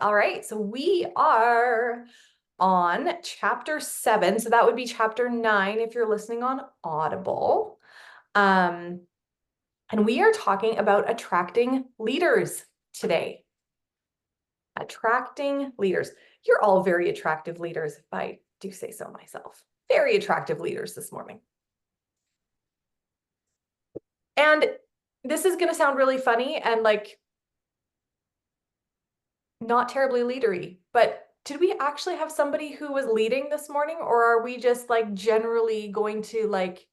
All right, so we are on chapter 7. So that would be chapter 9 if you're listening on Audible. And we are talking about attracting leaders today. Attracting leaders. You're all very attractive leaders, if I do say so myself. Very attractive leaders this morning. And this is going to sound really funny and like not terribly leadery, but did we actually have somebody who was leading this morning, or are we just like generally going to like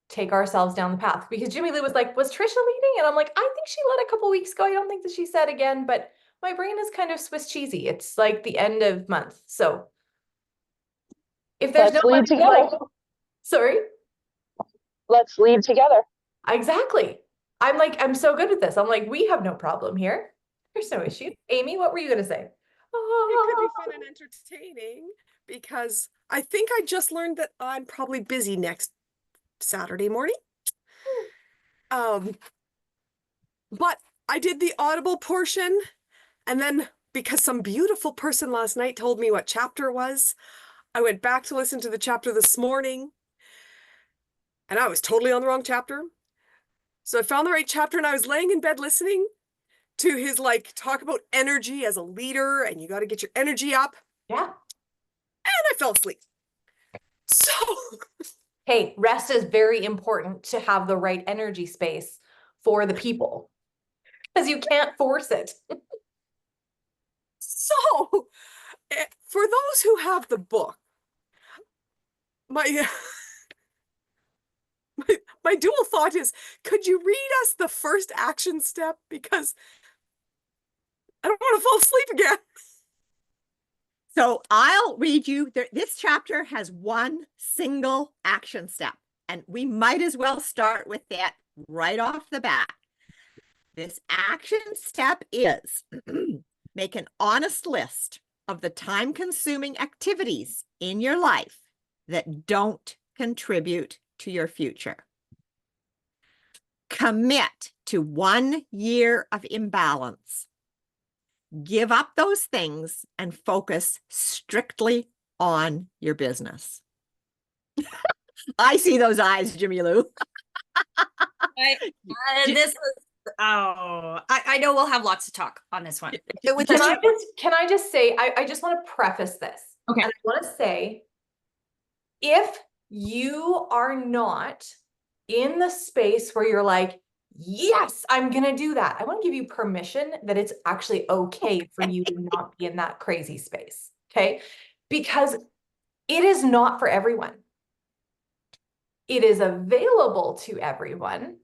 take ourselves down the path? Because Jimmy Lou was like, was Trisha leading? And I'm like, I think she led a couple weeks ago. I don't think that she said again, but my brain is kind of Swiss cheesy. It's like the end of month. So if there's Let's lead together. like, sorry. Let's lead together. Exactly. I'm so good at this. I'm like, we have no problem here. There's no issue. Amy, what were you going to say? It could be fun and entertaining because I think I just learned that I'm probably busy next Saturday morning. But I did the Audible portion, and then because some beautiful person last night told me what chapter it was, I went back to listen to the chapter this morning, and I was totally on the wrong chapter. So I found the right chapter, and I was laying in bed listening to his like talk about energy as a leader, and you got to get your energy up. Yeah. And I fell asleep. So hey, rest is very important to have the right energy space for the people, because you can't force it. So for those who have the book, my my dual thought is, could you read us the first action step? Because I don't want to fall asleep again. So I'll read you. This chapter has one single action step, and we might as well start with that right off the bat. This action step is make an honest list of the time-consuming activities in your life that don't contribute to your future. Commit to 1 year of imbalance. Give up those things and focus strictly on your business. I see those eyes, Jimmy Lou. I know we'll have lots to talk on this one. Can I just say, I just want to preface this. Okay. And I want to say, if you are not in the space where you're like, yes, I'm going to do that, I want to give you permission that it's actually okay for you to not be in that crazy space. Okay. Because it is not for everyone. It is available to everyone.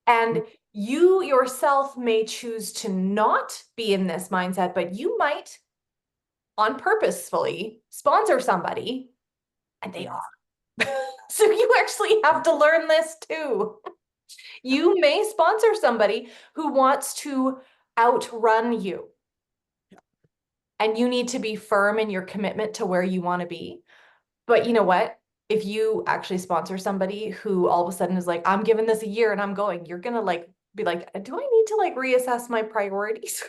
And you yourself may choose to not be in this mindset, but you might on purposefully sponsor somebody, and they are. So you actually have to learn this too. You may sponsor somebody who wants to outrun you. And you need to be firm in your commitment to where you want to be. But you know what? If you actually sponsor somebody who all of a sudden is like, I'm giving this a year and I'm going, you're going to like be like, do I need to like reassess my priorities?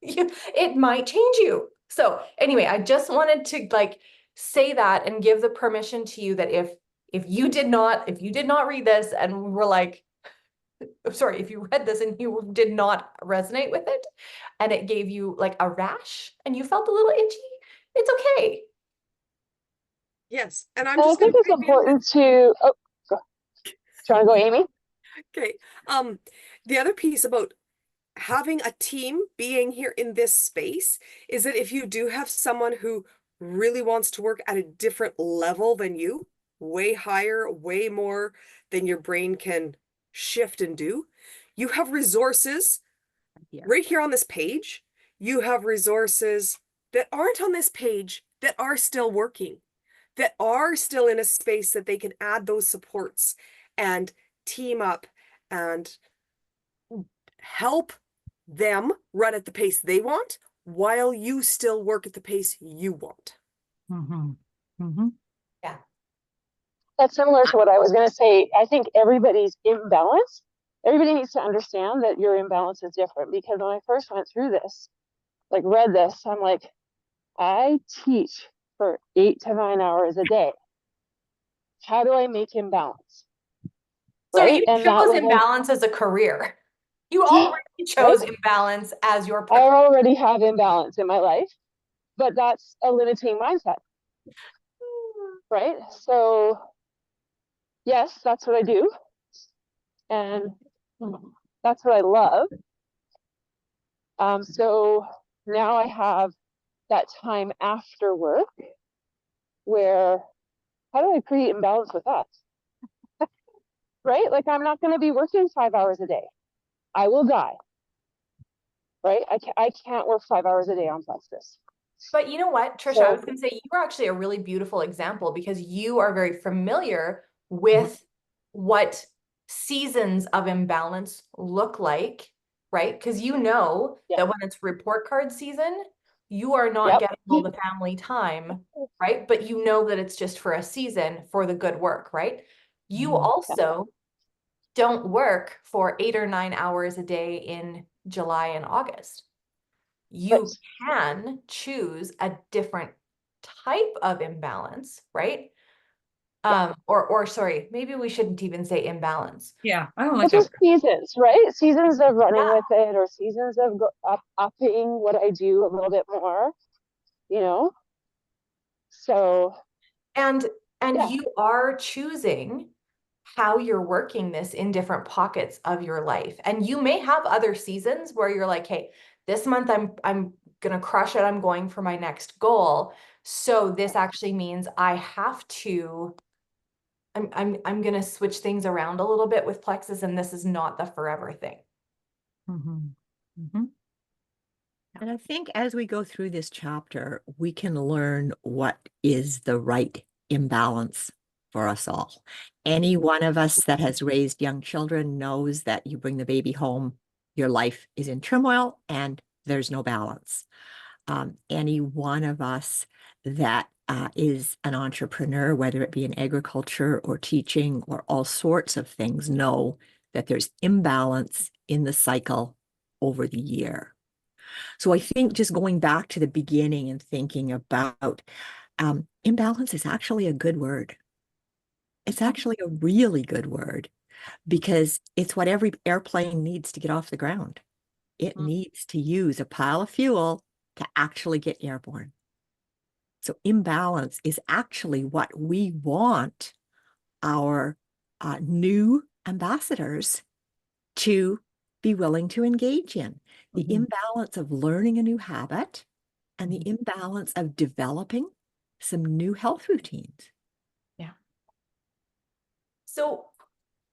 It might change you. So anyway, I just wanted to like say that and give the permission to you that if you did not read this and were like, sorry, if you read this and you did not resonate with it and it gave you like a rash and you felt a little itchy, it's okay. Yes. And I think it's important to, do you want to go, Amy? Okay. The other piece about having a team being here in this space is that if you do have someone who really wants to work at a different level than you, way higher, way more than your brain can shift and do, you have resources right here on this page. You have resources that aren't on this page that are still working, that are still in a space that they can add those supports and team up and help them run at the pace they want while you still work at the pace you want. Mm-hmm. Mm-hmm. Yeah. That's similar to what I was going to say. I think everybody's imbalance everybody needs to understand that your imbalance is different, because when I first went through this, like read this, I'm like, I teach for 8 to 9 hours a day. How do I make imbalance? So Right? you And that chose was imbalance as a career. You right? already chose imbalance as your I already have imbalance in my life, but that's a limiting mindset, right? So yes, that's what I do. And that's what I love. So now I have that time after work where, how do I create imbalance with that? Right? Like, I'm not going to be working 5 hours a day. I will die. Right? I can't work 5 hours a day on Plexus. But you know what, Trisha, I was going to say you are actually a really beautiful example because you are very familiar with what seasons of imbalance look like, right? Because you know Yeah. that when it's report card season, you are not Yep. getting all the family time, right? But you know that it's just for a season for the good work, right? You also don't work for 8 or 9 hours a day in July and August. You Right. can choose a different type of imbalance, right? Or sorry, maybe we shouldn't even say imbalance. Yeah, I don't like It's that. just seasons, right? Seasons of running Yeah. with it, or seasons of upping what I do a little bit more, you know? So, And yeah. you are choosing how you're working this in different pockets of your life. And you may have other seasons where you're like, hey, this month I'm gonna crush it. I'm going for my next goal. So this actually means I have to, I'm gonna switch things around a little bit with Plexus, and this is not the forever thing. And I think as we go through this chapter, we can learn what is the right imbalance for us all. Any one of us that has raised young children knows that you bring the baby home, your life is in turmoil and there's no balance. Any one of us that is an entrepreneur, whether it be in agriculture or teaching or all sorts of things, know that there's imbalance in the cycle over the year. So I think just going back to the beginning and thinking about imbalance is actually a good word. It's actually a really good word because it's what every airplane needs to get off the ground. It needs to use a pile of fuel to actually get airborne. So imbalance is actually what we want our new ambassadors to be willing to engage in. The imbalance of learning a new habit and the imbalance of developing some new health routines. Yeah. So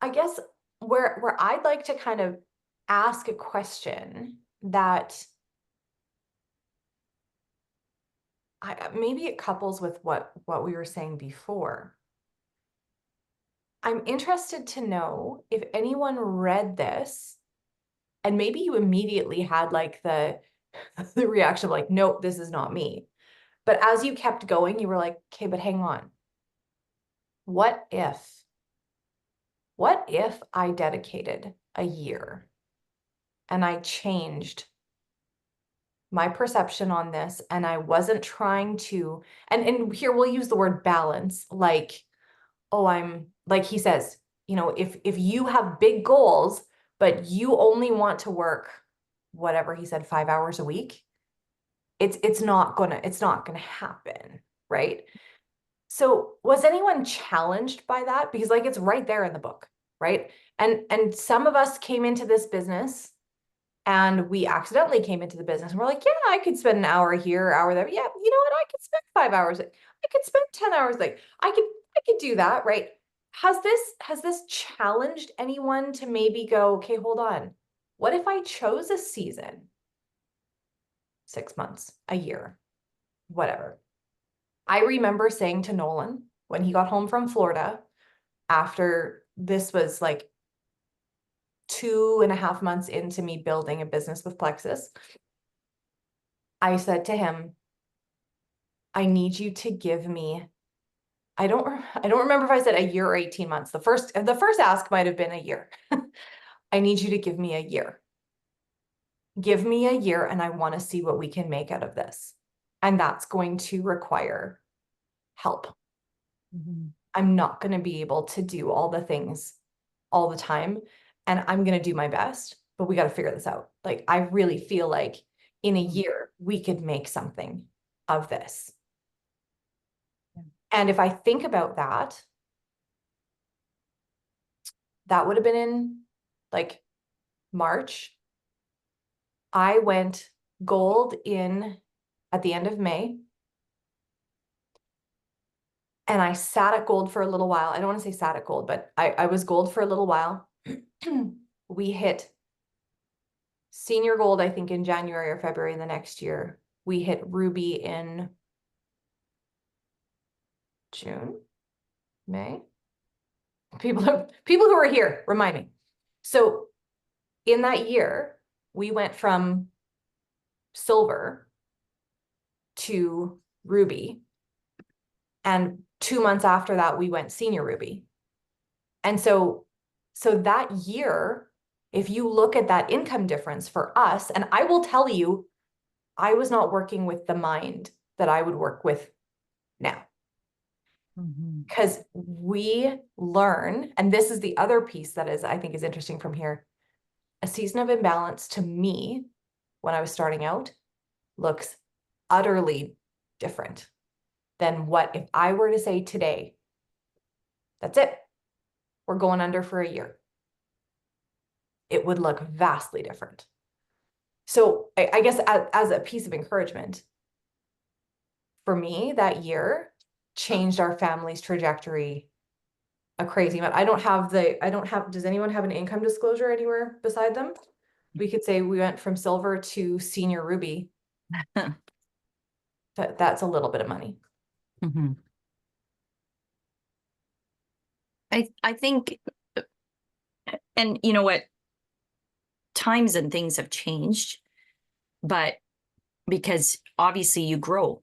I guess where I'd like to kind of ask a question that maybe it couples with what we were saying before. I'm interested to know if anyone read this and maybe you immediately had like the reaction of like, nope, this is not me. But as you kept going, you were like, okay, but hang on. What if I dedicated a year and I changed my perception on this and I wasn't trying to, and here we'll use the word balance, like, oh, I'm like he says, you know, if you have big goals, but you only want to work whatever he said, 5 hours a week, it's not gonna happen, right? So was anyone challenged by that? Because like it's right there in the book, right? And some of us came into this business and we accidentally came into the business and we're like, yeah, I could spend an hour here, hour there. Yeah, you know what? I could spend 5 hours. I could spend 10 hours. Like I could do that, right? Has this challenged anyone to maybe go, okay, hold on. What if I chose a season? 6 months, a year, whatever. I remember saying to Nolan when he got home from Florida after this was like 2.5 months into me building a business with Plexus, I said to him, I need you to give me, I don't remember if I said a year or 18 months. The first ask might have been a year. I need you to give me a year. Give me a year and I want to see what we can make out of this. And that's going to require help. I'm not going to be able to do all the things all the time. And I'm going to do my best, but we got to figure this out. Like, I really feel like in a year, we could make something of this. And if I think about that, that would have been in like March. I went gold at the end of May. And I sat at gold for a little while. I don't want to say sat at gold, but I was gold for a little while. We hit senior gold, I think, in January or February the next year. We hit ruby in June, May. People who are here, remind me. So in that year, we went from silver to ruby. And 2 months after that, we went senior ruby. And so that year, if you look at that income difference for us, and I will tell you, I was not working with the mind that I would work with now. Because we learn, and this is the other piece that I think is interesting from here. A season of imbalance to me, when I was starting out, looks utterly different than what if I were to say today, that's it, we're going under for a year. It would look vastly different. So I guess as a piece of encouragement, for me, that year changed our family's trajectory a crazy amount. Does anyone have an income disclosure anywhere beside them? We could say we went from silver to senior ruby. That's a little bit of money. I think, and you know what, times and things have changed, but because obviously you grow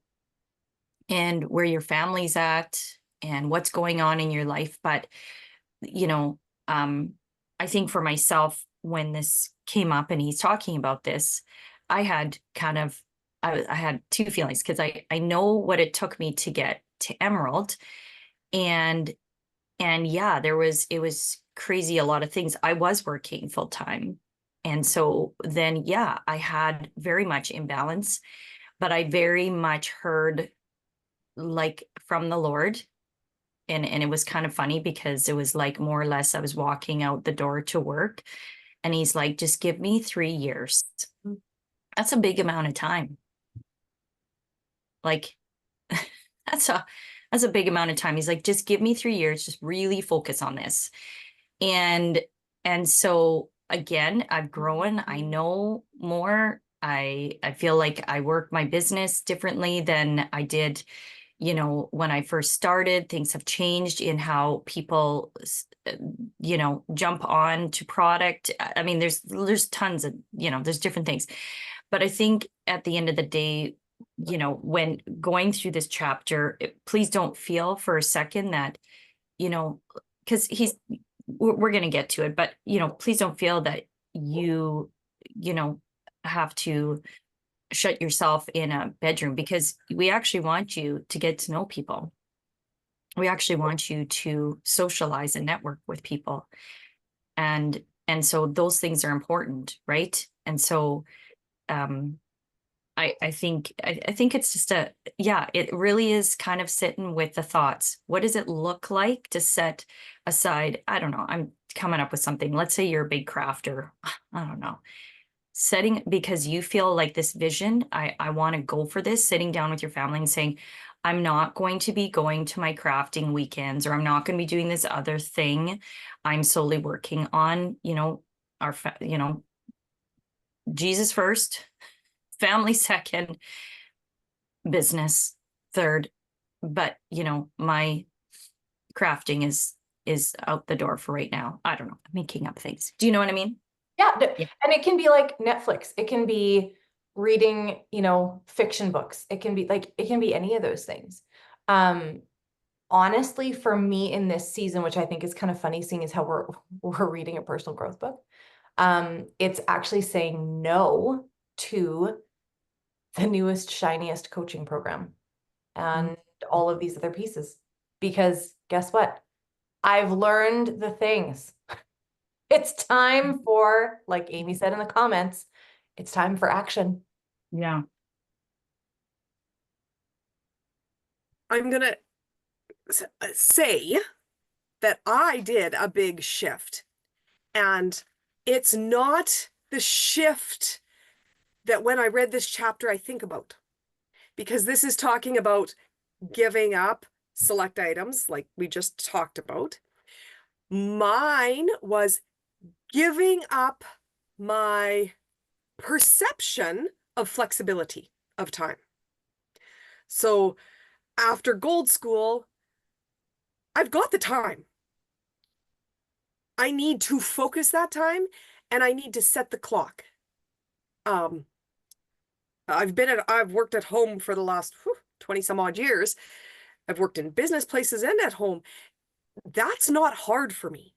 and where your family's at and what's going on in your life. But, you know, I think for myself, when this came up and he's talking about this, I had I had two feelings, because I know what it took me to get to Emerald. And yeah, it was crazy. A lot of things. I was working full time. And so then, yeah, I had very much imbalance, but I very much heard like from the Lord. And it was kind of funny, because it was like more or less I was walking out the door to work and he's like, just give me 3 years. That's a big amount of time. Like that's a big amount of time. He's like, just give me 3 years, just really focus on this. And so again, I've grown, I know more. I feel like I work my business differently than I did, you know, when I first started. Things have changed in how people, you know, jump on to product. I mean, there's tons of, you know, there's different things. But I think at the end of the day, you know, when going through this chapter, please don't feel for a second that, you know, because we're going to get to it, but, you know, please don't feel that you know, have to shut yourself in a bedroom, because we actually want you to get to know people. We actually want you to socialize and network with people. And so those things are important, right? And so, I think it's just it really is kind of sitting with the thoughts. What does it look like to set aside? I don't know. I'm coming up with something. Let's say you're a big crafter. I don't know. Because you feel like this vision, I want to go for this, sitting down with your family and saying, I'm not going to be going to my crafting weekends, or I'm not going to be doing this other thing. I'm solely working on, you know, Jesus first, family second, business third. But, you know, my crafting is out the door for right now. I don't know. I'm making up things. Do you know what I mean? Yeah. And it can be like Netflix. It can be reading, you know, fiction books. It can be any of those things. Honestly, for me in this season, which I think is kind of funny, seeing as how we're reading a personal growth book. It's actually saying no to the newest, shiniest coaching program and all of these other pieces. Because guess what? I've learned the things. It's time for, like Amy said in the comments, it's time for action. Yeah. I'm gonna say that I did a big shift, and it's not the shift that when I read this chapter I think about, because this is talking about giving up select items like we just talked about. Mine was giving up my perception of flexibility of time. So after Gold School, I've got the time. I need to focus that time, and I need to set the clock. I've worked at home for the last 20 some odd years. I've worked in business places and at home. That's not hard for me.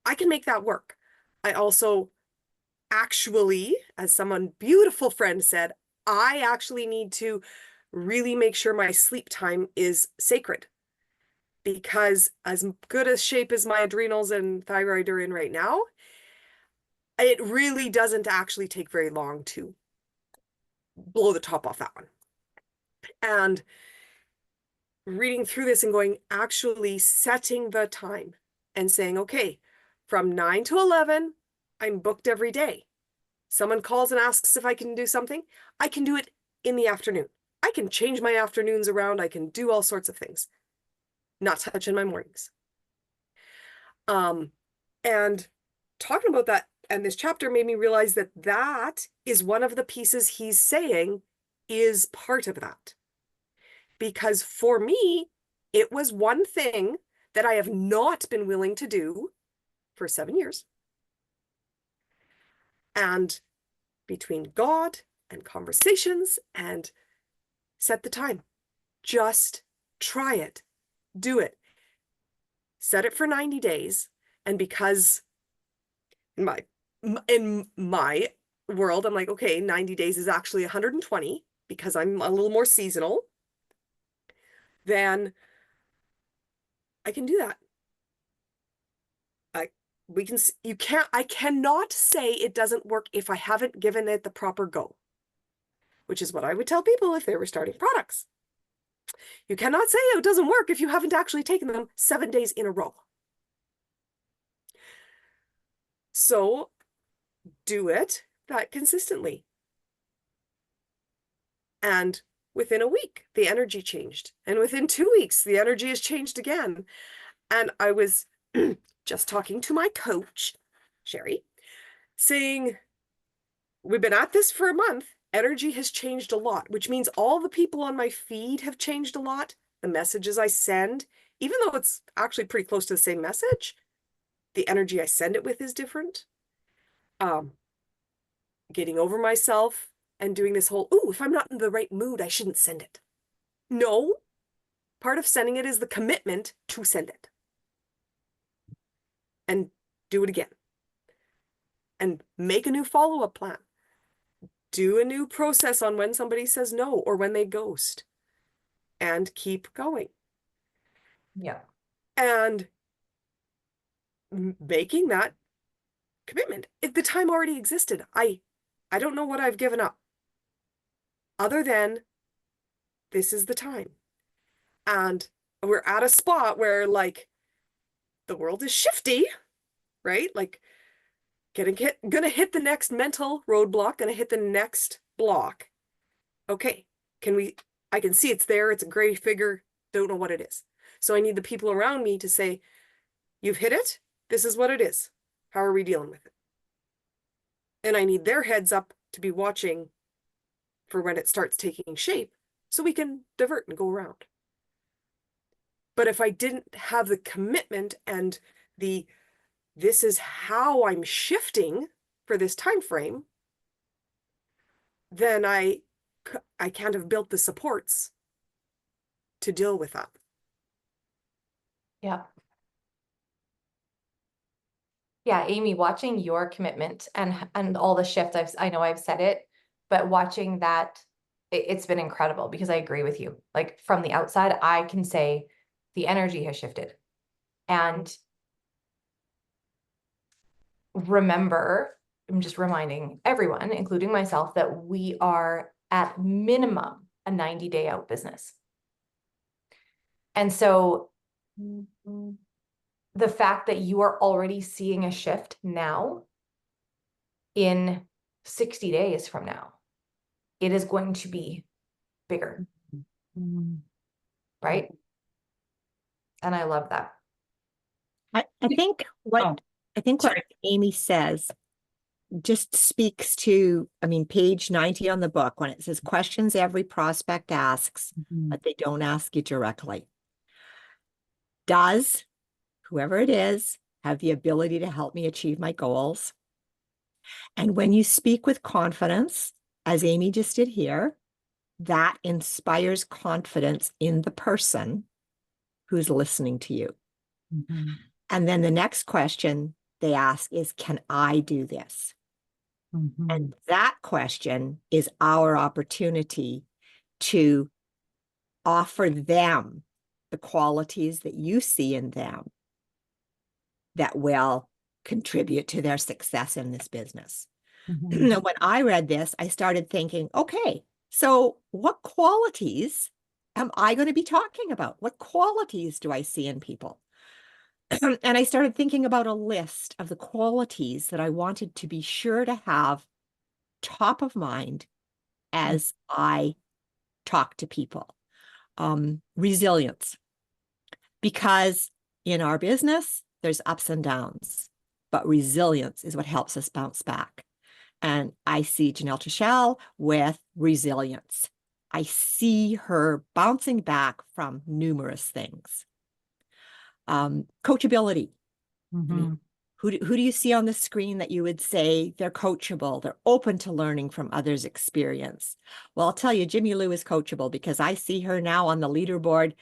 I can make that work. I also actually, as someone beautiful friend said, I actually need to really make sure my sleep time is sacred, because as good a shape as my adrenals and thyroid are in right now, it really doesn't actually take very long to blow the top off that one. And reading through this and going, actually setting the time and saying, okay, from 9 to 11, I'm booked every day. Someone calls and asks if I can do something, I can do it in the afternoon. I can change my afternoons around. I can do all sorts of things. Not touching my mornings. And talking about that, and this chapter made me realize that that is one of the pieces he's saying is part of that. Because for me, it was one thing that I have not been willing to do for 7 years. And between God and conversations and set the time, just try it, do it, set it for 90 days. And because in my world, I'm like, okay, 90 days is actually 120 because I'm a little more seasonal, then I can do that. I cannot say it doesn't work if I haven't given it the proper go, which is what I would tell people if they were starting products. You cannot say it doesn't work if you haven't actually taken them 7 days in a row. So do it that consistently. And within a week, the energy changed. And within 2 weeks, the energy has changed again. And I was just talking to my coach, Sherry, saying, we've been at this for a month. Energy has changed a lot, which means all the people on my feed have changed a lot. The messages I send, even though it's actually pretty close to the same message, the energy I send it with is different. Getting over myself and doing this whole, ooh, if I'm not in the right mood, I shouldn't send it. No, part of sending it is the commitment to send it. And do it again. And make a new follow-up plan. Do a new process on when somebody says no or when they ghost. And keep going. Yeah. And making that commitment. If the time already existed, I don't know what I've given up. Other than this is the time. And we're at a spot where like the world is shifty, right? Like gonna hit the next mental roadblock, gonna hit the next block. Okay, I can see it's there, it's a gray figure, don't know what it is. So I need the people around me to say, you've hit it, this is what it is. How are we dealing with it? And I need their heads up to be watching for when it starts taking shape so we can divert and go around. But if I didn't have the commitment and this is how I'm shifting for this time frame, then I can't have built the supports to deal with that. Yeah. Yeah, Amy, watching your commitment and all the shift, I know I've said it, but watching that, it's been incredible because I agree with you. Like from the outside, I can say the energy has shifted. And remember, I'm just reminding everyone, including myself, that we are at minimum a 90-day out business. And so the fact that you are already seeing a shift now in 60 days from now, it is going to be bigger, right? And I love that. I think what Oh, I think what sorry. Amy says just speaks to, I mean, page 90 on the book when it says questions every prospect asks, but they don't ask you directly. Does whoever it is have the ability to help me achieve my goals? And when you speak with confidence, as Amy just did here, that inspires confidence in the person who's listening to you. And then the next question they ask is, can I do this? And that question is our opportunity to offer them the qualities that you see in them that will contribute to their success in this business. When I read this, I started thinking, okay, so what qualities am I going to be talking about? What qualities do I see in people? And I started thinking about a list of the qualities that I wanted to be sure to have top of mind as I talk to people. Resilience, because in our business, there's ups and downs, but resilience is what helps us bounce back. And I see Janelle Trishelle with resilience. I see her bouncing back from numerous things. Coachability. I mean, who do you see on the screen that you would say they're coachable, they're open to learning from others' experience? Well, I'll tell you, Jimmy Lou is coachable because I see her now on the leaderboard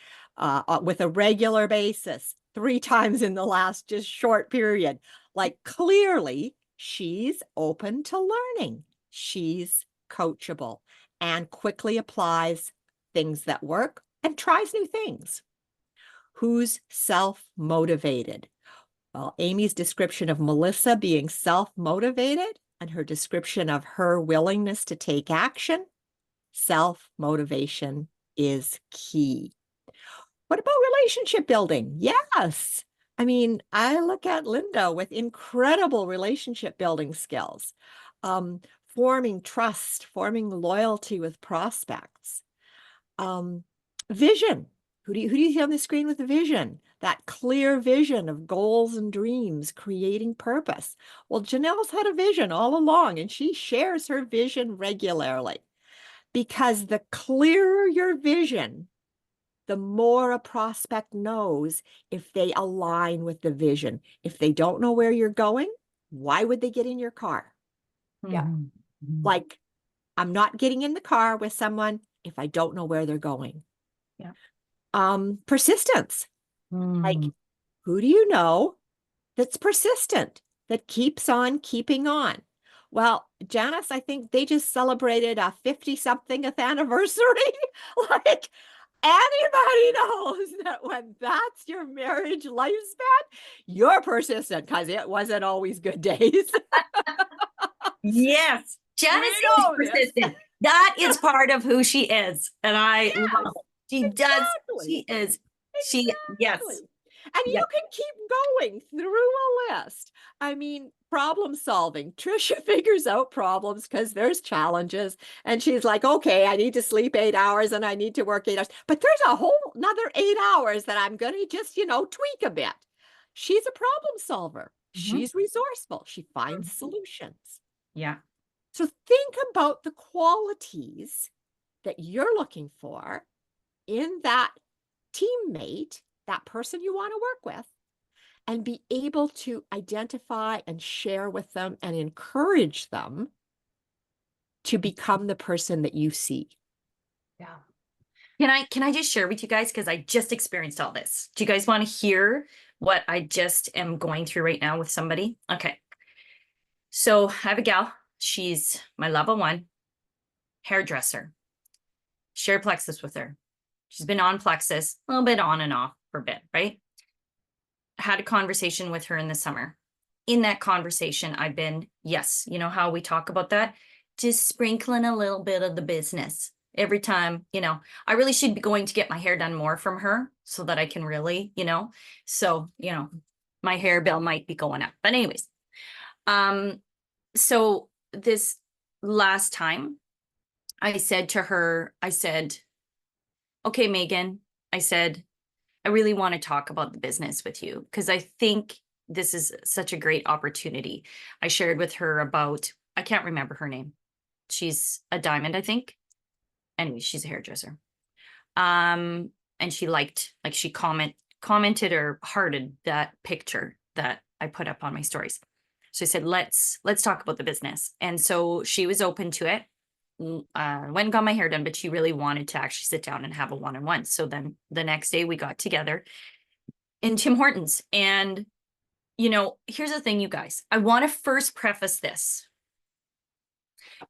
with a regular basis, 3 times in the last just short period. Like clearly, she's open to learning. She's coachable and quickly applies things that work and tries new things. Who's self-motivated? Well, Amy's description of Melissa being self-motivated and her description of her willingness to take action, self-motivation is key. What about relationship building? Yes. I mean, I look at Linda with incredible relationship building skills, forming trust, forming loyalty with prospects. Vision. Who do you see on the screen with the vision? That clear vision of goals and dreams, creating purpose. Well, Janelle's had a vision all along, and she shares her vision regularly. Because the clearer your vision, the more a prospect knows if they align with the vision. If they don't know where you're going, why would they get in your car? Yeah. Like, I'm not getting in the car with someone if I don't know where they're going. Yeah. Persistence. Like, who do you know that's persistent, that keeps on keeping on? Well, Janice, I think they just celebrated a 50-somethingth anniversary. Like, anybody knows that when that's your marriage lifespan, you're persistent because it wasn't always good days. Yes, Janice is know this. persistent. That is part of who she is, and I love it. She does. She Exactly. is. She yes. Exactly. And Yeah. you can keep going through a list. I mean, problem solving. Trisha figures out problems because there's challenges. And she's like, okay, I need to sleep 8 hours and I need to work 8 hours. But there's a whole another 8 hours that I'm going to just, tweak a bit. She's a problem solver. She's resourceful. She finds solutions. Yeah. So think about the qualities that you're looking for in that teammate, that person you want to work with, and be able to identify and share with them and encourage them to become the person that you see. Yeah. Can I just share with you guys, because I just experienced all this. Do you guys want to hear what I just am going through right now with somebody. Okay. So I have a gal. She's my level 1 hairdresser. Shared Plexus with her. She's been on Plexus, a little bit on and off for a bit, right? Had a conversation with her in the summer. In that conversation, I've been, yes, you know how we talk about that? Just sprinkling a little bit of the business every time, I really should be going to get my hair done more from her so that I can really, so, my hair bill might be going up. But anyways, so this last time I said to her, okay, Megan, I said, I really want to talk about the business with you because I think this is such a great opportunity. I shared with her about, I can't remember her name. She's a diamond, I think. Anyway, she's a hairdresser. And she liked, like she commented or hearted that picture that I put up on my stories. So I said, let's talk about the business. And so she was open to it. Went and got my hair done, but she really wanted to actually sit down and have a one-on-one. So then the next day we got together in Tim Hortons. And, here's the thing, you guys, I want to first preface this.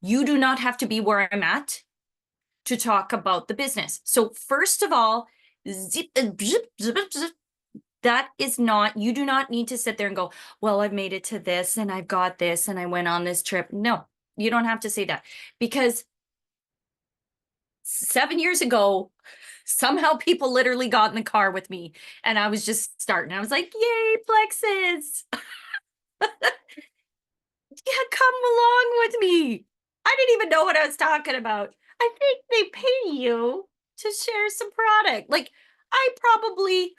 You do not have to be where I'm at to talk about the business. So first of all, that is not, you do not need to sit there and go, well, I've made it to this and I've got this and I went on this trip. No, you don't have to say that because 7 years ago, somehow people literally got in the car with me and I was just starting. I was like, yay, Plexus. Yeah, come along with me. I didn't even know what I was talking about. I think they pay you to share some product. Like I probably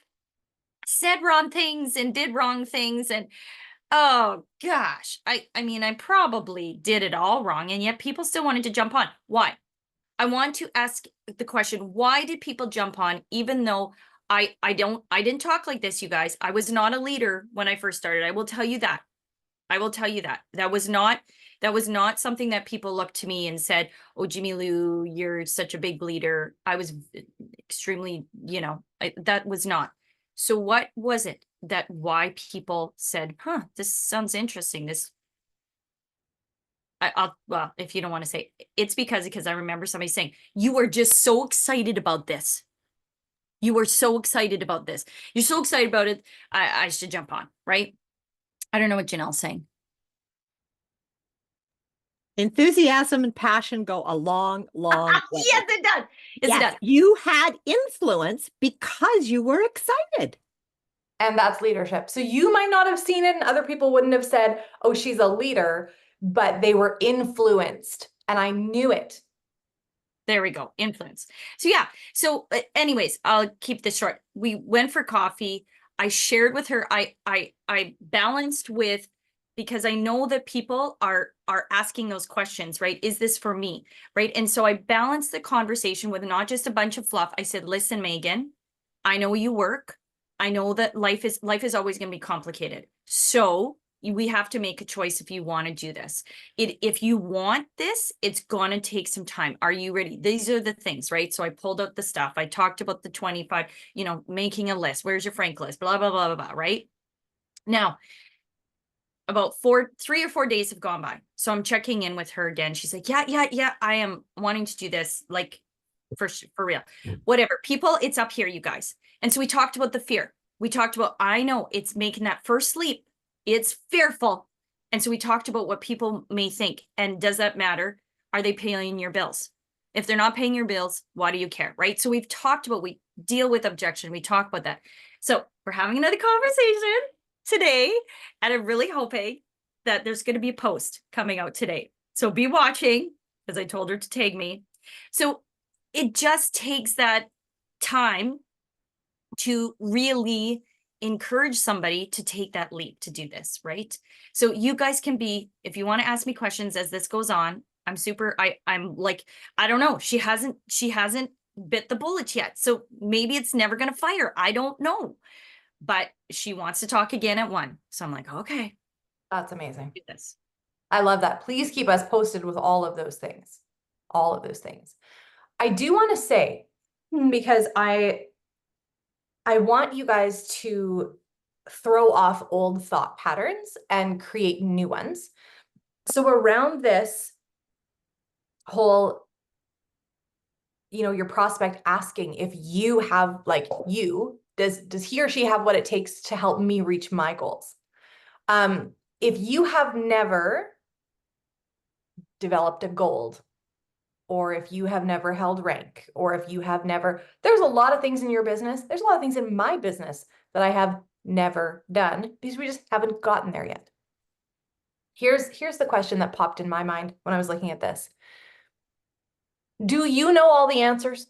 said wrong things and did wrong things. And oh gosh, I mean, I probably did it all wrong. And yet people still wanted to jump on. Why? I want to ask the question, why did people jump on, even though I didn't talk like this, you guys. I was not a leader when I first started. I will tell you that. I will tell you that. That was not something that people looked to me and said, oh, Jimmy Lou, you're such a big leader. I was extremely, that was not. So what was it that why people said, huh, this sounds interesting. Well, if you don't want to say it's because I remember somebody saying, you are just so excited about this. You were so excited about this. You're so excited about it. I should jump on, right? I don't know what Janelle's saying. Enthusiasm and passion go a long, long way. Yes, it does. Yes, it does. You had influence because you were excited. And that's leadership. So you might not have seen it and other people wouldn't have said, oh, she's a leader, but they were influenced and I knew it. There we go. Influence. So yeah. So anyways, I'll keep this short. We went for coffee. I shared with her. I balanced with, because I know that people are asking those questions, right? Is this for me? Right. And so I balanced the conversation with not just a bunch of fluff. I said, listen, Megan, I know you work. I know that life is always going to be complicated. So we have to make a choice if you want to do this. If you want this, it's going to take some time. Are you ready? These are the things, right? So I pulled out the stuff. I talked about the 25, making a list. Where's your Frank list? Blah, blah, blah, blah, blah, right? Now, about 3 or 4 days have gone by. So I'm checking in with her again. She's like, yeah, I am wanting to do this, like for real. Whatever. People, it's up here, you guys. And so we talked about the fear. We talked about, I know it's making that first leap. It's fearful. And so we talked about what people may think. And does that matter? Are they paying your bills? If they're not paying your bills, why do you care? Right? So we've talked about, we deal with objection. We talk about that. So we're having another conversation today. And I'm really hoping that there's going to be a post coming out today. So be watching, because I told her to tag me. So it just takes that time to really encourage somebody to take that leap to do this, right? So you guys can be, if you want to ask me questions as this goes on, I'm like, I don't know. She hasn't bit the bullet yet. So maybe it's never going to fire. I don't know, but she wants to talk again at 1. So I'm like, okay. That's amazing. Do this. I love that. Please keep us posted with all of those things. All of those things. I do want to say, because I want you guys to throw off old thought patterns and create new ones. So around this whole, your prospect asking if you have, like, does he or she have what it takes to help me reach my goals? If you have never developed a gold, or if you have never held rank, or if you have never, there's a lot of things in your business. There's a lot of things in my business that I have never done because we just haven't gotten there yet. Here's the question that popped in my mind when I was looking at this. Do you know all the answers?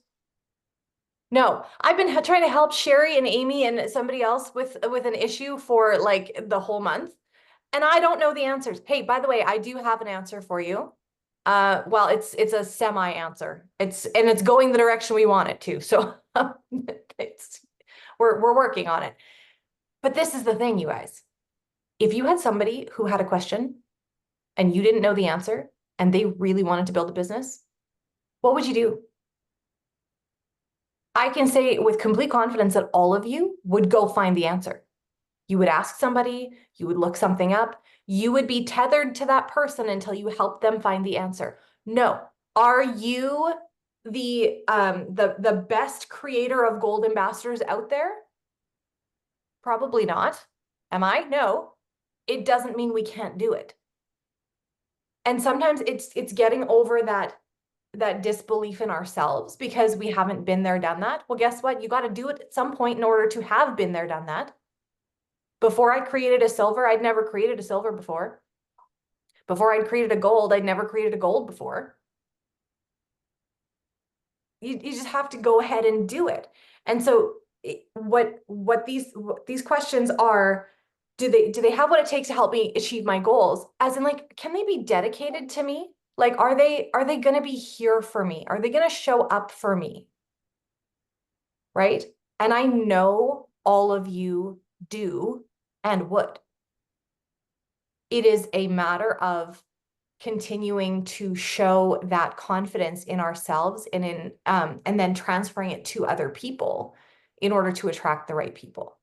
No, I've been trying to help Sherry and Amy and somebody else with an issue for like the whole month, and I don't know the answers. Hey, by the way, I do have an answer for you. Well, it's a semi answer. It's going the direction we want it to. So we're working on it. But this is the thing, you guys. If you had somebody who had a question and you didn't know the answer and they really wanted to build a business, what would you do? I can say with complete confidence that all of you would go find the answer. You would ask somebody, you would look something up, you would be tethered to that person until you help them find the answer. No. Are you the best creator of gold ambassadors out there? Probably not. Am I? No. It doesn't mean we can't do it. And sometimes it's getting over that disbelief in ourselves because we haven't been there, done that. Well, guess what? You got to do it at some point in order to have been there, done that. Before I created a silver, I'd never created a silver before. Before I'd created a gold, I'd never created a gold before. You just have to go ahead and do it. And so what these questions are, do they have what it takes to help me achieve my goals? As in, like, can they be dedicated to me? Like, are they going to be here for me? Are they going to show up for me? Right? And I know all of you do and would. It is a matter of continuing to show that confidence in ourselves and in and then transferring it to other people in order to attract the right people.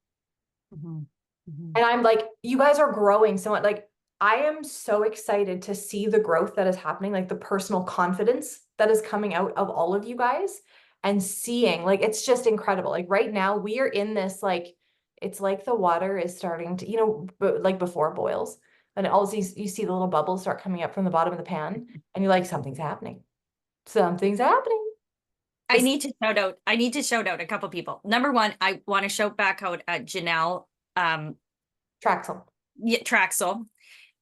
Mhm. Mhm. And I'm like, you guys are growing so much. Like, I am so excited to see the growth that is happening, like the personal confidence that is coming out of all of you guys, and seeing, like, it's just incredible. Like right now we are in this, like, it's like the water is starting to, like before it boils, and all you see the little bubbles start coming up from the bottom of the pan, and you're like, something's happening. Something's happening. I need to shout out a couple people. Number one, I want to shout back out at Janelle Traxel. Traxel,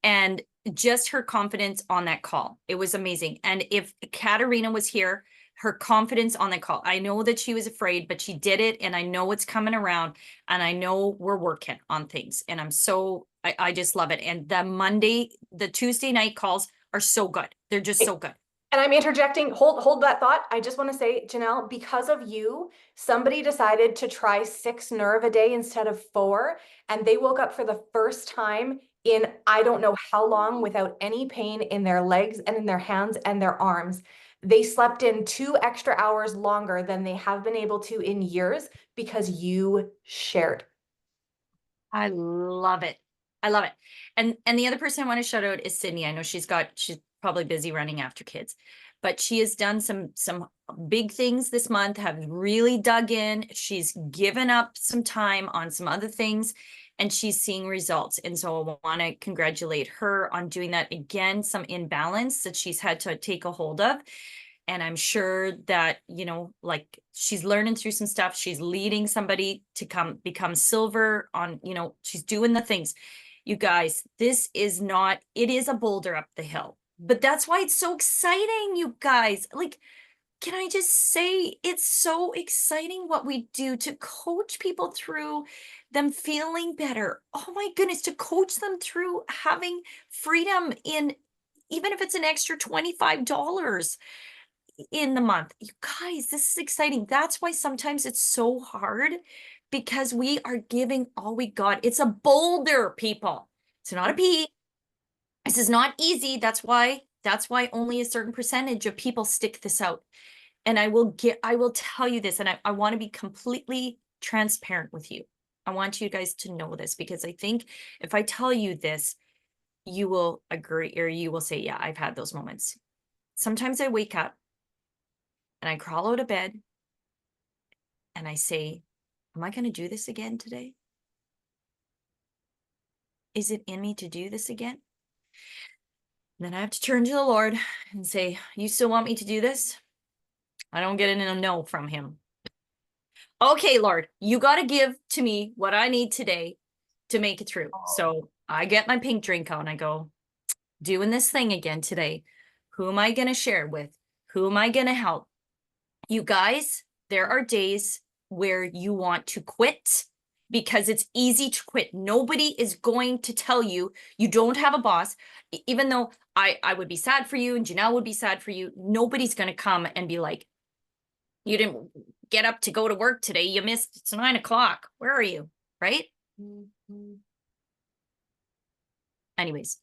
and just her confidence on that call. It was amazing. And if Katarina was here, her confidence on the call. I know that she was afraid, but she did it, and I know what's coming around, and I know we're working on things. And I just love it. And the Tuesday night calls are so good. They're just so good. And I'm interjecting, hold that thought. I just want to say, Janelle, because of you, somebody decided to try 6 nerve a day instead of 4, and they woke up for the first time in I don't know how long without any pain in their legs and in their hands and their arms. They slept in 2 extra hours longer than they have been able to in years because you shared. I love it. I love it. And the other person I want to shout out is Sydney. I know she's probably busy running after kids, but she has done some big things this month, have really dug in. She's given up some time on some other things, and she's seeing results. And so I want to congratulate her on doing that. Again, some imbalance that she's had to take a hold of. And I'm sure that, like, she's learning through some stuff. She's leading somebody to become silver on, she's doing the things. You guys, it is a boulder up the hill, but that's why it's so exciting, you guys. Like, can I just say, it's so exciting what we do to coach people through them feeling better. Oh my goodness, to coach them through having freedom in, even if it's an extra $25 in the month. You guys, this is exciting. That's why sometimes it's so hard, because we are giving all we got. It's a boulder, people. It's not a peak. This is not easy. That's why only a certain percentage of people stick this out. And I will tell you this, and I want to be completely transparent with you. I want you guys to know this because I think if I tell you this, you will agree or you will say, yeah, I've had those moments. Sometimes I wake up and I crawl out of bed and I say, am I going to do this again today? Is it in me to do this again? Then I have to turn to the Lord and say, you still want me to do this? I don't get a no from him. Okay, Lord, you got to give to me what I need today to make it through. So I get my pink drink out and I go, doing this thing again today. Who am I going to share with? Who am I going to help? You guys, there are days where you want to quit because it's easy to quit. Nobody is going to tell you you don't have a boss. Even though I would be sad for you and Janelle would be sad for you, nobody's going to come and be like, you didn't get up to go to work today. You missed, it's 9 o'clock. Where are you? Right? Anyways.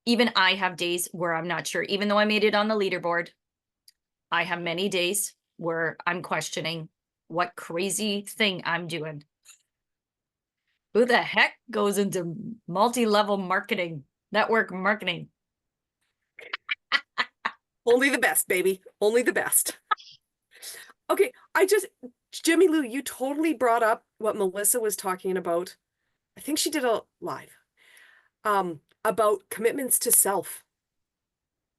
Even I have days where I'm not sure, even though I made it on the leaderboard, I have many days where I'm questioning what crazy thing I'm doing. Who the heck goes into multi-level marketing, network marketing? Only the best, baby. Only the best. Okay, Jimmy Lou, you totally brought up what Melissa was talking about. I think she did a live. About commitments to self.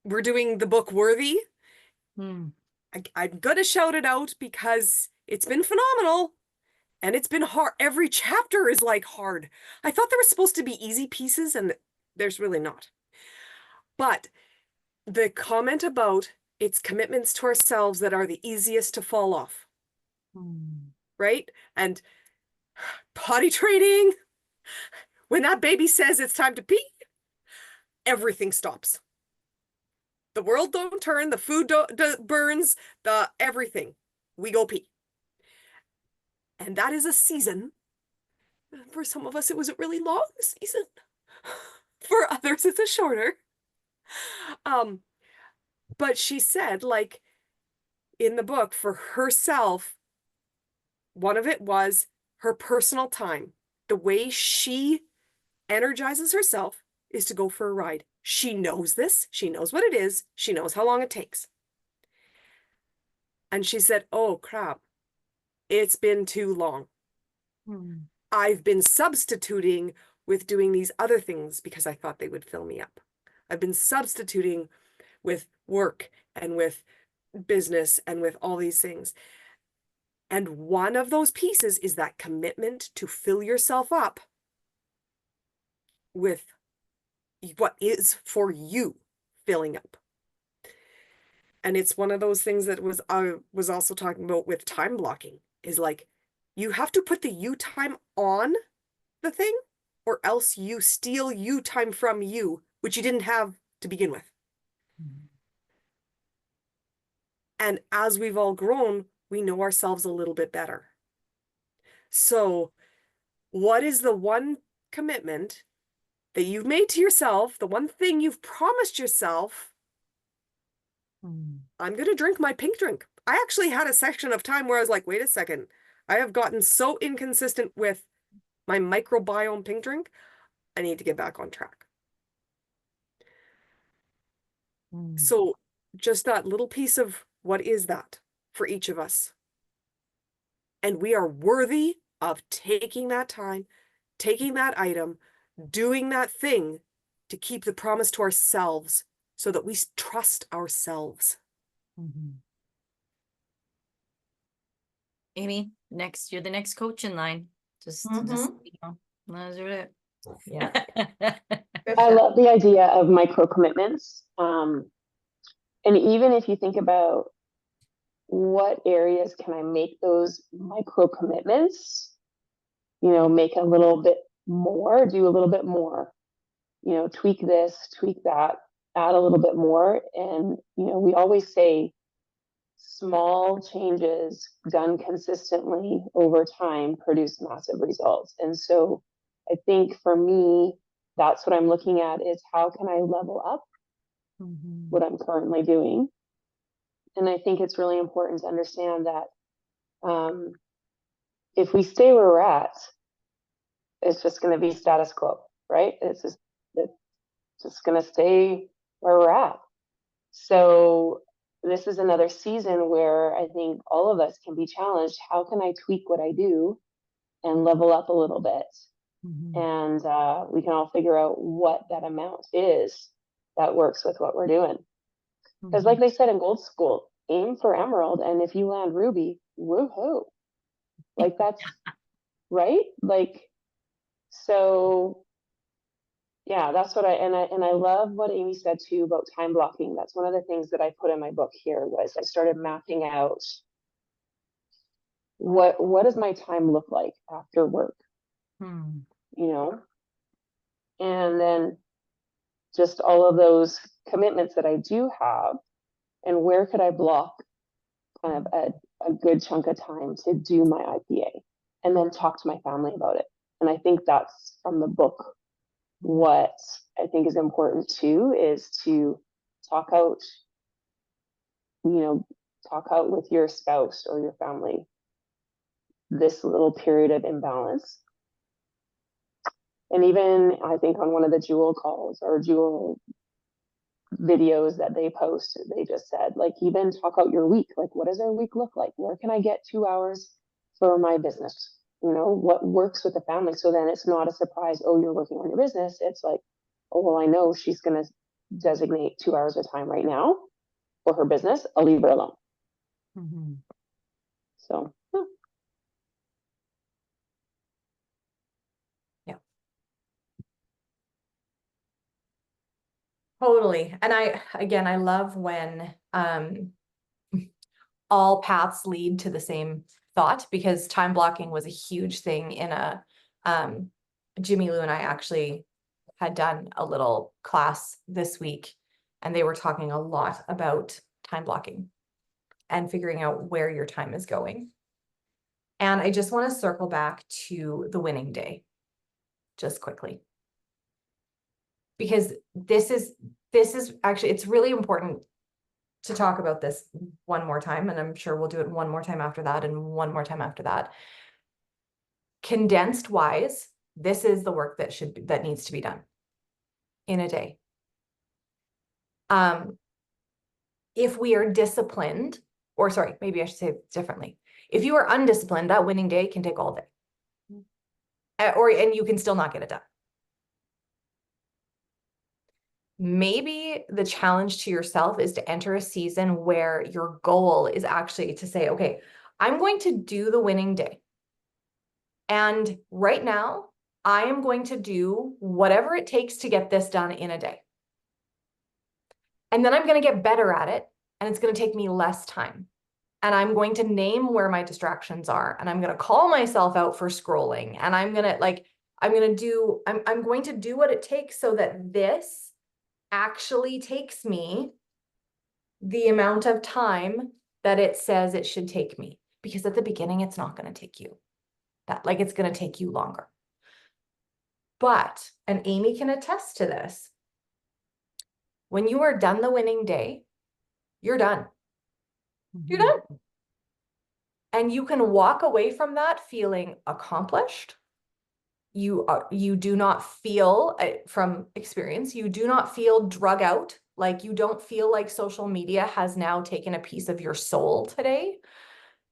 We're doing the book Worthy. I'm gonna shout it out because it's been phenomenal and it's been hard. Every chapter is like hard. I thought there was supposed to be easy pieces and there's really not. But the comment about it's commitments to ourselves that are the easiest to fall off. Right? And potty training, when that baby says it's time to pee, everything stops. The world don't turn, the food burns, the everything. We go pee. And that is a season. For some of us, it was a really long season. For others, it's a shorter. But she said, like, in the book, for herself, one of it was her personal time. The way she energizes herself is to go for a ride. She knows this. She knows what it is. She knows how long it takes. And she said, oh, crap. It's been too long. I've been substituting with doing these other things because I thought they would fill me up. I've been substituting with work and with business and with all these things. And one of those pieces is that commitment to fill yourself up with what is for you filling up. And it's one of those things that I was also talking about with time blocking is like, you have to put the you time on the thing or else you steal you time from you, which you didn't have to begin with. And as we've all grown, we know ourselves a little bit better. So what is the one commitment that you've made to yourself, the one thing you've promised yourself? I'm going to drink my pink drink. I actually had a section of time where I was like, wait a second, I have gotten so inconsistent with my microbiome pink drink. I need to get back on track. So just that little piece of what is that for each of us? And we are worthy of taking that time, taking that item, doing that thing to keep the promise to ourselves so that we trust ourselves. Amy, next, you're the next coach in line. Just you know, that's it. Yeah. I love the idea of micro commitments. And even if you think about what areas can I make those micro commitments, you know, make a little bit more, do a little bit more, you know, tweak this, tweak that, add a little bit more. And, you know, we always say small changes done consistently over time produce massive results. And so I think for me, that's what I'm looking at is how can I level up what I'm currently doing? And I think it's really important to understand that if we stay where we're at, it's just going to be status quo, right? It's just going to stay where we're at. So this is another season where I think all of us can be challenged. How can I tweak what I do and level up a little bit? And we can all figure out what that amount is that works with what we're doing. Because like they said in Gold School, aim for Emerald, and if you land Ruby, woohoo. Like that's right. Like, so yeah, that's what I love what Amy said too about time blocking. That's one of the things that I put in my book here was I started mapping out what does my time look like after work, you know? And then just all of those commitments that I do have, and where could I block kind of a good chunk of time to do my IPA, and then talk to my family about it. And I think that's from the book. What I think is important too is to talk out, talk out with your spouse or your family this little period of imbalance. And even I think on one of the Jewel calls or Jewel videos that they post, they just said, like, even talk out your week. Like, what does our week look like? Where can I get 2 hours for my business? What works with the family? So then it's not a surprise, oh, you're working on your business. It's like, oh, well, I know she's going to designate 2 hours of time right now for her business. I'll leave her alone. So, yeah. Totally. And I love when all paths lead to the same thought, because time blocking was a huge thing in Jimmy Lou and I actually had done a little class this week, and they were talking a lot about time blocking and figuring out where your time is going. And I just want to circle back to the winning day just quickly, because this is actually, it's really important to talk about this one more time, and I'm sure we'll do it one more time after that and one more time after that. Condensed wise, this is the work that needs to be done in a day. If we are disciplined, or sorry, maybe I should say it differently. If you are undisciplined, that winning day can take all day. And you can still not get it done. Maybe the challenge to yourself is to enter a season where your goal is actually to say, okay, I'm going to do the winning day. And right now, I am going to do whatever it takes to get this done in a day. And then I'm going to get better at it, and it's going to take me less time. And I'm going to name where my distractions are, and I'm going to call myself out for scrolling, and I'm going to do what it takes so that this actually takes me the amount of time that it says it should take me. Because at the beginning, it's not going to take you that, like, it's going to take you longer. But, and Amy can attest to this, when you are done the winning day, you're done. You're done. And you can walk away from that feeling accomplished. You do not feel, from experience, you do not feel drug out. Like, you don't feel like social media has now taken a piece of your soul today,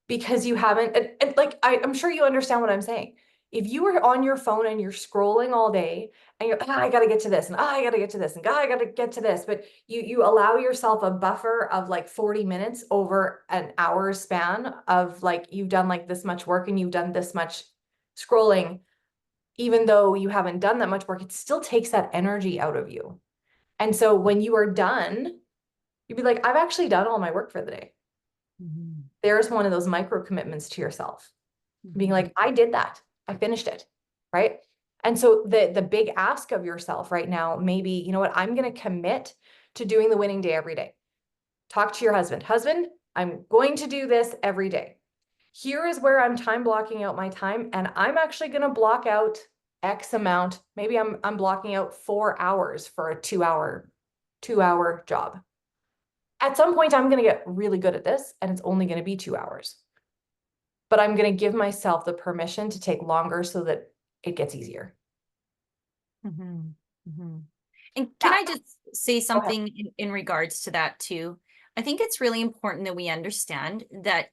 because you haven't, and like, I'm sure you understand what I'm saying. If you are on your phone and you're scrolling all day and you're, I got to get to this, and I got to get to this, and I got to get to this, but you allow yourself a buffer of like 40 minutes over an hour span of like, you've done like this much work and you've done this much scrolling, even though you haven't done that much work, it still takes that energy out of you. And so when you are done, you'd be like, I've actually done all my work for the day. There's one of those micro commitments to yourself, being like, I did that. I finished it, right? And so the big ask of yourself right now, maybe, you know what, I'm going to commit to doing the winning day every day. Talk to your husband. Husband, I'm going to do this every day. Here is where I'm time blocking out my time, and I'm actually going to block out X amount. Maybe I'm blocking out 4 hours for a 2-hour job. At some point, I'm going to get really good at this, and it's only going to be 2 hours. but I'm going to give myself the permission to take longer so that it gets easier. And can I just say something in regards to that too? I think it's really important that we understand that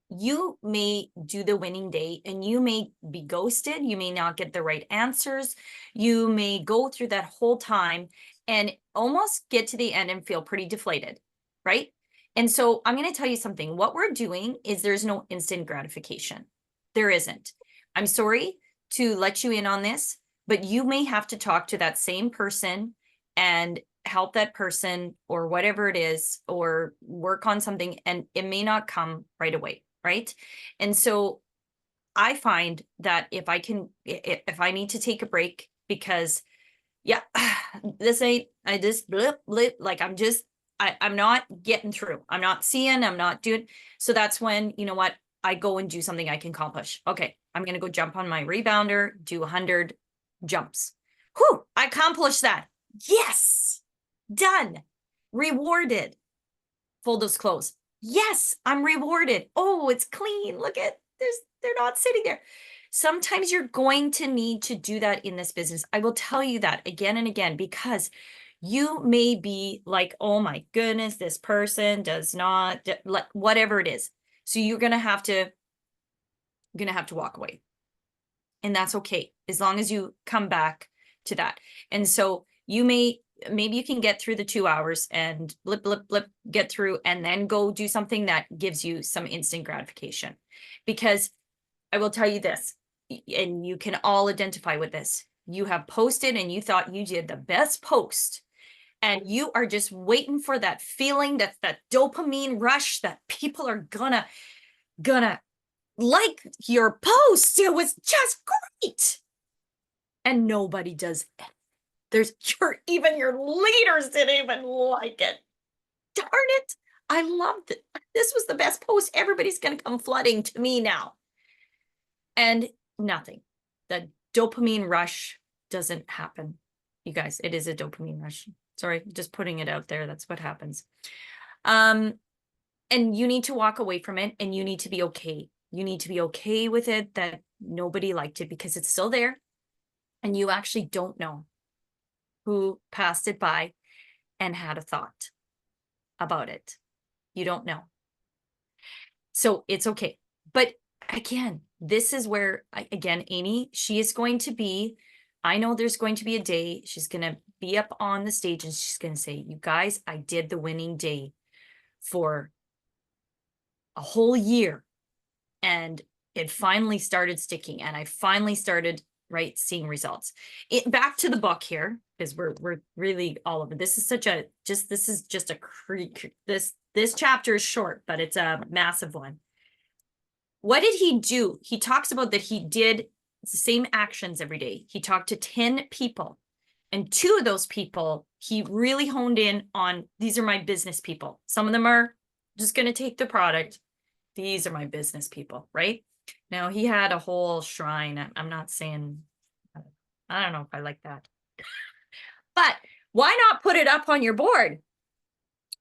you may do the winning day and you may be ghosted. You may not get the right answers. You may go through that whole time and almost get to the end and feel pretty deflated, right? And so I'm going to tell you something. What we're doing is there's no instant gratification. There isn't. I'm sorry to let you in on this, but you may have to talk to that same person and help that person or whatever it is, or work on something, and it may not come right away, right? And so I find that if I need to take a break because yeah, this ain't, I just blip, like I'm not getting through. I'm not seeing, I'm not doing. So that's when, you know what, I go and do something I can accomplish. Okay, I'm going to go jump on my rebounder, do 100 jumps. Whew, I accomplished that. Yes, done, rewarded. Fold those clothes. Yes, I'm rewarded. Oh, it's clean. Look at this. They're not sitting there. Sometimes you're going to need to do that in this business. I will tell you that again and again, because you may be like, oh my goodness, this person does not, whatever it is. So you're going to have to walk away. And that's okay, as long as you come back to that. And so maybe you can get through the 2 hours and blip, get through, and then go do something that gives you some instant gratification. Because I will tell you this, and you can all identify with this. You have posted and you thought you did the best post, and you are just waiting for that feeling, that dopamine rush, that people are gonna like your post. It was just great. And nobody does it. Even your leaders didn't even like it. Darn it. I loved it. This was the best post. Everybody's going to come flooding to me now. And nothing. The dopamine rush doesn't happen. You guys, it is a dopamine rush. Sorry, just putting it out there. That's what happens. And you need to walk away from it, and you need to be okay. You need to be okay with it, that nobody liked it, because it's still there. And you actually don't know who passed it by and had a thought about it. You don't know. So it's okay. But again, this is where, again, Amy, she is going to be, I know there's going to be a day, she's going to be up on the stage and she's going to say, you guys, I did the winning day for a whole year. And it finally started sticking, and I finally started seeing results. Back to the book here, because we're really all over. This is this chapter is short, but it's a massive one. What did he do? He talks about that he did the same actions every day. He talked to 10 people, and 2 of those people he really honed in on. These are my business people. Some of them are just going to take the product. These are my business people, right? Now, he had a whole shrine. I'm not saying, I don't know if I like that. But why not put it up on your board?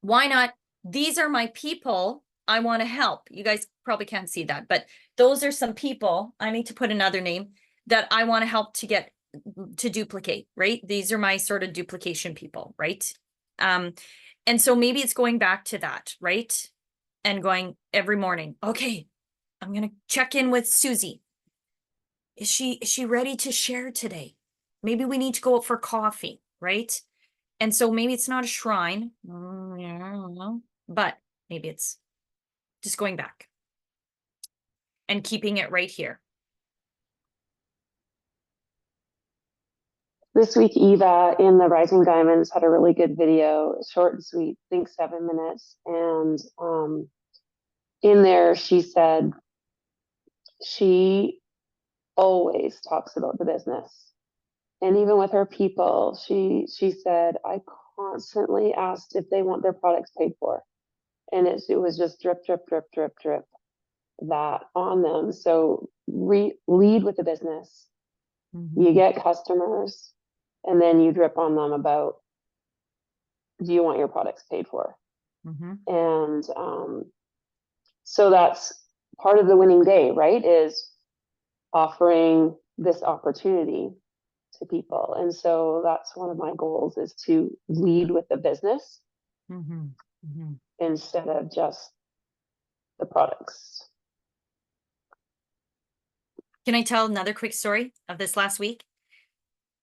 Why not? These are my people I want to help. You guys probably can't see that, but those are some people. I need to put another name that I want to help to duplicate, right? These are my sort of duplication people, right? And so maybe it's going back to that, right? And going every morning, okay, I'm going to check in with Susie. Is she ready to share today? Maybe we need to go out for coffee, right? And so maybe it's not a shrine, but maybe it's just going back and keeping it right here. This week, Eva in the Rising Diamonds had a really good video, short and sweet, I think 7 minutes. And in there, she said she always talks about the business. And even with her people, she said, I constantly asked if they want their products paid for. And it was just drip, drip, drip, drip, drip that on them. So lead with the business. You get customers, and then you drip on them about, do you want your products paid for? And so that's part of the winning day, right, is offering this opportunity to people. And so that's one of my goals, is to lead with the business instead of just the products. Can I tell another quick story of this last week?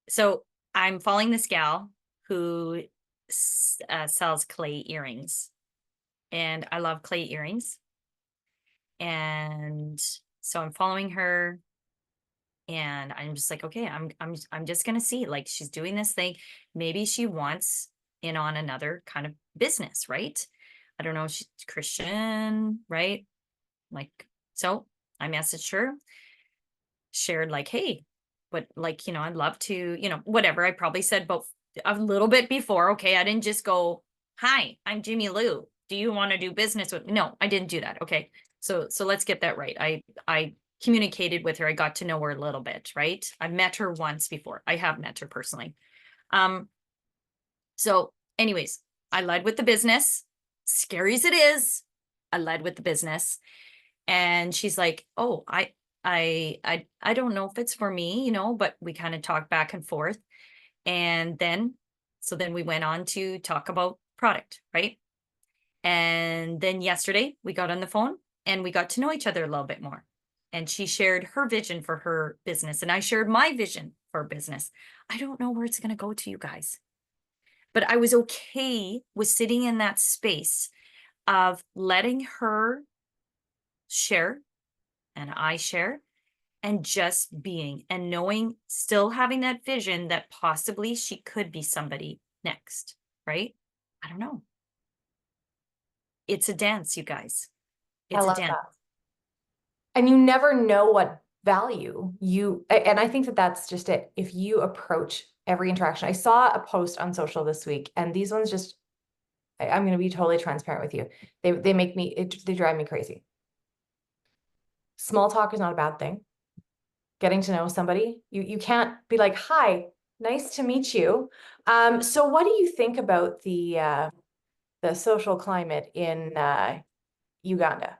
So I'm following this gal who sells clay earrings, and I love clay earrings. And so I'm following her, and I'm just like, okay, I'm just gonna see, like, she's doing this thing. Maybe she wants in on another kind of business, right? I don't know, she's Christian, right? Like, so I messaged her, shared like, hey, but like, I'd love to, whatever. I probably said about a little bit before. Okay. I didn't just go, hi, I'm Jimmy Lou. Do you want to do business with me? No, I didn't do that. Okay. So let's get that right. I communicated with her. I got to know her a little bit, right? I met her once before. I have met her personally. So anyways, I led with the business. Scary as it is, I led with the business. And she's like, oh, I don't know if it's for me, but we kind of talked back and forth. And then we went on to talk about product, right? And then yesterday we got on the phone and we got to know each other a little bit more. And she shared her vision for her business, and I shared my vision for business. I don't know where it's going to go to, you guys, but I was okay with sitting in that space of letting her share and I share, and just being and knowing, still having that vision that possibly she could be somebody next, right? I don't know. It's a dance, you guys. I It's a love dance. that. And you never know what value and I think that that's just it. If you approach every interaction, I saw a post on social this week, and these ones just, I'm going to be totally transparent with you. They make me, they drive me crazy. Small talk is not a bad thing. Getting to know somebody, you can't be like, hi, nice to meet you. So what do you think about the social climate in Uganda?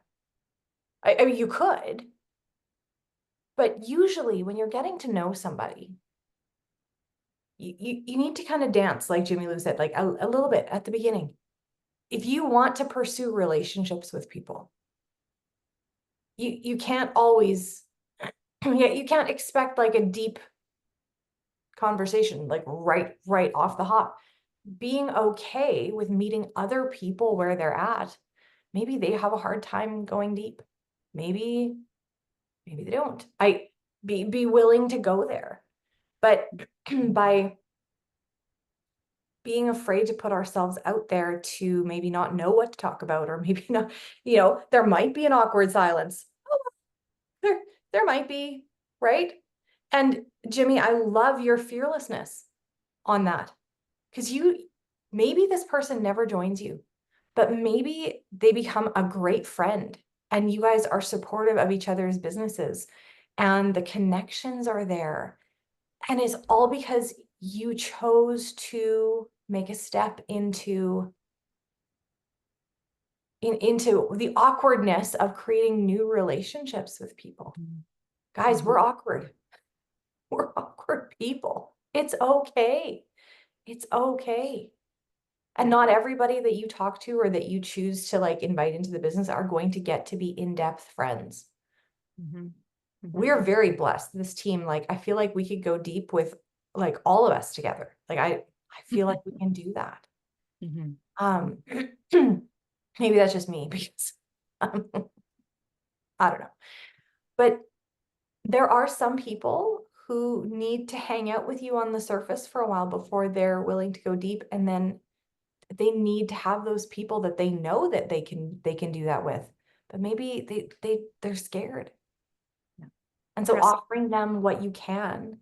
I mean, you could, but usually when you're getting to know somebody, you need to kind of dance, like Jimmy Lou said, like a little bit at the beginning. If you want to pursue relationships with people, you can't always, yeah, you can't expect like a deep conversation, like right off the hop. Being okay with meeting other people where they're at. Maybe they have a hard time going deep. Maybe they don't. Be willing to go there. But by being afraid to put ourselves out there to maybe not know what to talk about, or maybe not, there might be an awkward silence. Oh, there might be, right? And Jimmy, I love your fearlessness on that. Because maybe this person never joins you, but maybe they become a great friend and you guys are supportive of each other's businesses and the connections are there. And it's all because you chose to make a step into the awkwardness of creating new relationships with people. Guys, we're awkward. We're awkward people. It's okay. It's okay. And not everybody that you talk to or that you choose to like invite into the business are going to get to be in-depth friends. We're very blessed. This team, like, I feel like we could go deep with like all of us together. Like, I feel like we can do that. Maybe that's just me because I don't know. But there are some people who need to hang out with you on the surface for a while before they're willing to go deep. And then they need to have those people that they know that they can do that with, but maybe they're scared. Yeah. And so Trust. offering them what you can.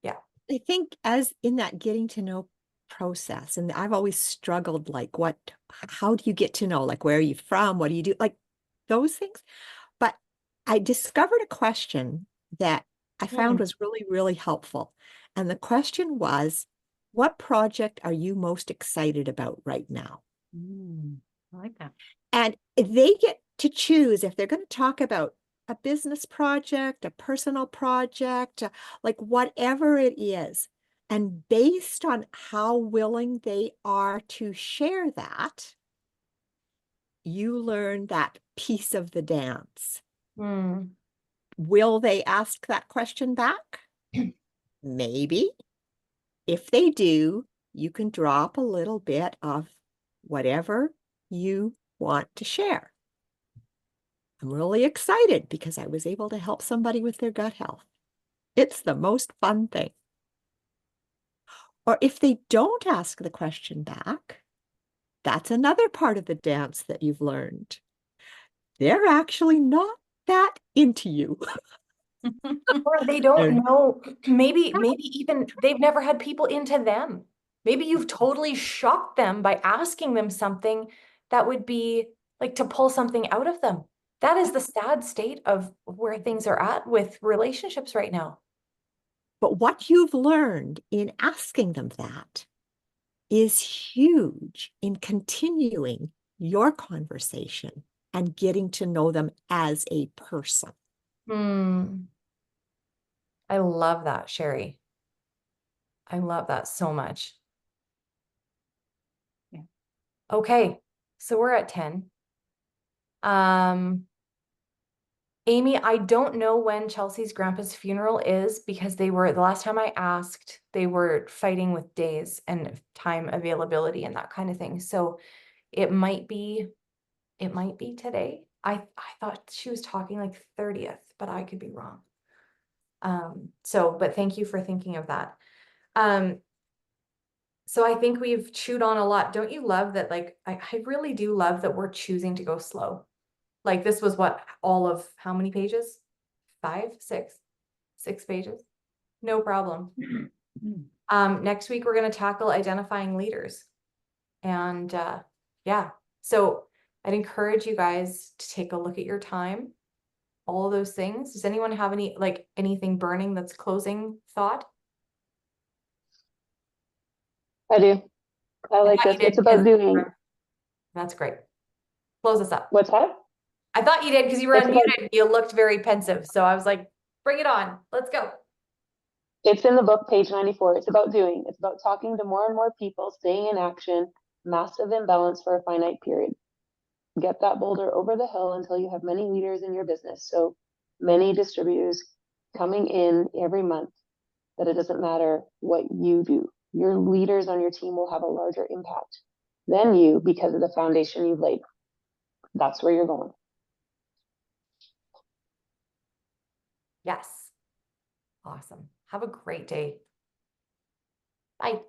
Yeah. I think as in that getting to know process, and I've always struggled, like, how do you get to know, like, where are you from? What do you do? Like those things. But I discovered a question that I found was really, really helpful. And the question was, what project are you most excited about right now? I like that. And they get to choose if they're going to talk about a business project, a personal project, like whatever it is. And based on how willing they are to share that, you learn that piece of the dance. Hmm. Will they ask that question back? Maybe. If they do, you can drop a little bit of whatever you want to share. I'm really excited because I was able to help somebody with their gut health. It's the most fun thing. Or if they don't ask the question back, that's another part of the dance that you've learned. They're actually not that into you. Or they don't They're- know, maybe even they've never had people into them. Maybe you've totally shocked them by asking them something that would be like to pull something out of them. That is the sad state of where things are at with relationships right now. But what you've learned in asking them that is huge in continuing your conversation and getting to know them as a person. Hmm. I love that, Sherry. I love that so much. Yeah. Okay, so we're at 10. Amy, I don't know when Chelsea's grandpa's funeral is because the last time I asked, they were fighting with days and time availability and that kind of thing. So it might be today. I thought she was talking like 30th, but I could be wrong. But thank you for thinking of that. So I think we've chewed on a lot. Don't you love that? Like, I really do love that we're choosing to go slow. Like this was what, all of how many pages? 5, 6, 6 pages. No problem. Next week we're going to tackle identifying leaders. And yeah, so I'd encourage you guys to take a look at your time, all of those things. Does anyone have anything burning that's closing thought? I do. I like thought you this. It's did about 'cause- doing. That's great. Close us up. What's that? I thought you did because you were It's about- unmuted. You looked very pensive. So I was like, bring it on. Let's go. It's in the book, page 94. It's about doing. It's about talking to more and more people, staying in action, massive imbalance for a finite period. Get that boulder over the hill until you have many leaders in your business. So many distributors coming in every month that it doesn't matter what you do. Your leaders on your team will have a larger impact than you because of the foundation you've laid. That's where you're going. Yes. Awesome. Have a great day. Bye.